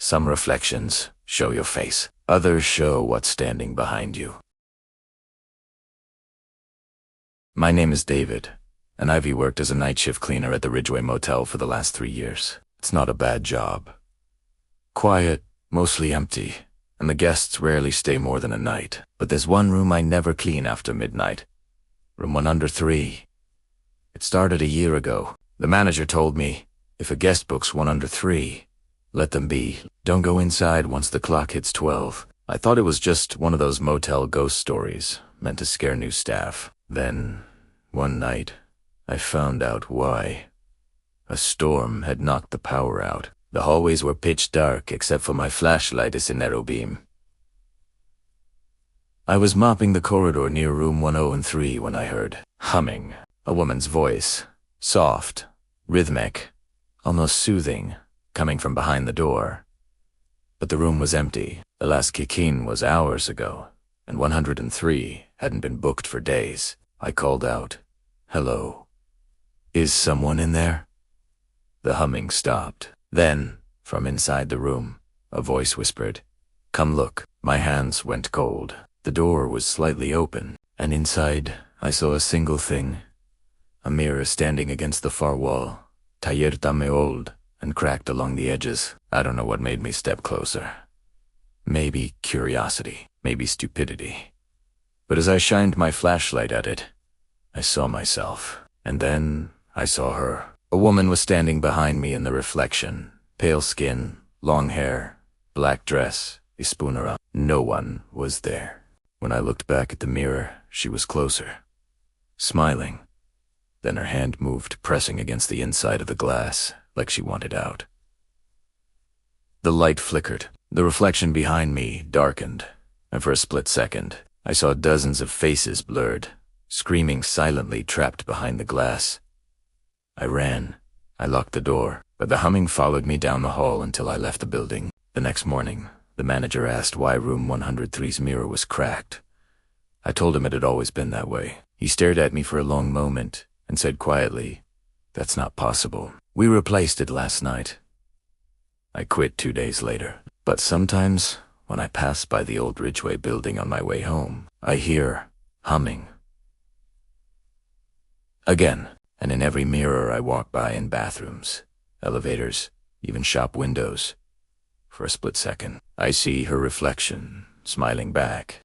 Some reflections show your face. Others show what's standing behind you. My name is David, and I've worked as a night shift cleaner at the Ridgeway Motel for the last 3 years. It's not a bad job. Quiet, mostly empty, and the guests rarely stay more than a night. But there's one room I never clean after midnight. Room 103. It started a year ago. The manager told me, if a guest books 103, let them be. Don't go inside once the clock hits 12. I thought it was just one of those motel ghost stories, meant to scare new staff. Then, one night, I found out why. A storm had knocked the power out. The hallways were pitch dark except for my flashlight as a narrow beam. I was mopping the corridor near room 103 when I heard humming. A woman's voice, soft, rhythmic, almost soothing, coming from behind the door. But the room was empty. The last kick-in was hours ago, and 103 hadn't been booked for days. I called out, "Hello. Is someone in there?" The humming stopped. Then, from inside the room, a voice whispered, "Come look." My hands went cold. The door was slightly open, and inside I saw a single thing. A mirror standing against the far wall, tired, old, and cracked along the edges. I don't know what made me step closer. Maybe curiosity, maybe stupidity. But as I shined my flashlight at it, I saw myself. And then I saw her. A woman was standing behind me in the reflection. Pale skin, long hair, black dress, ispunera. No one was there. When I looked back at the mirror, she was closer, smiling. Then her hand moved, pressing against the inside of the glass, like she wanted out. The light flickered. The reflection behind me darkened, and for a split second, I saw dozens of faces blurred, screaming silently trapped behind the glass. I ran. I locked the door, but the humming followed me down the hall until I left the building. The next morning, the manager asked why room 103's mirror was cracked. I told him it had always been that way. He stared at me for a long moment and said quietly, "That's not possible. We replaced it last night." I quit 2 days later. But sometimes, when I pass by the old Ridgeway building on my way home, I hear humming. Again, and in every mirror I walk by in bathrooms, elevators, even shop windows. For a split second, I see her reflection, smiling back.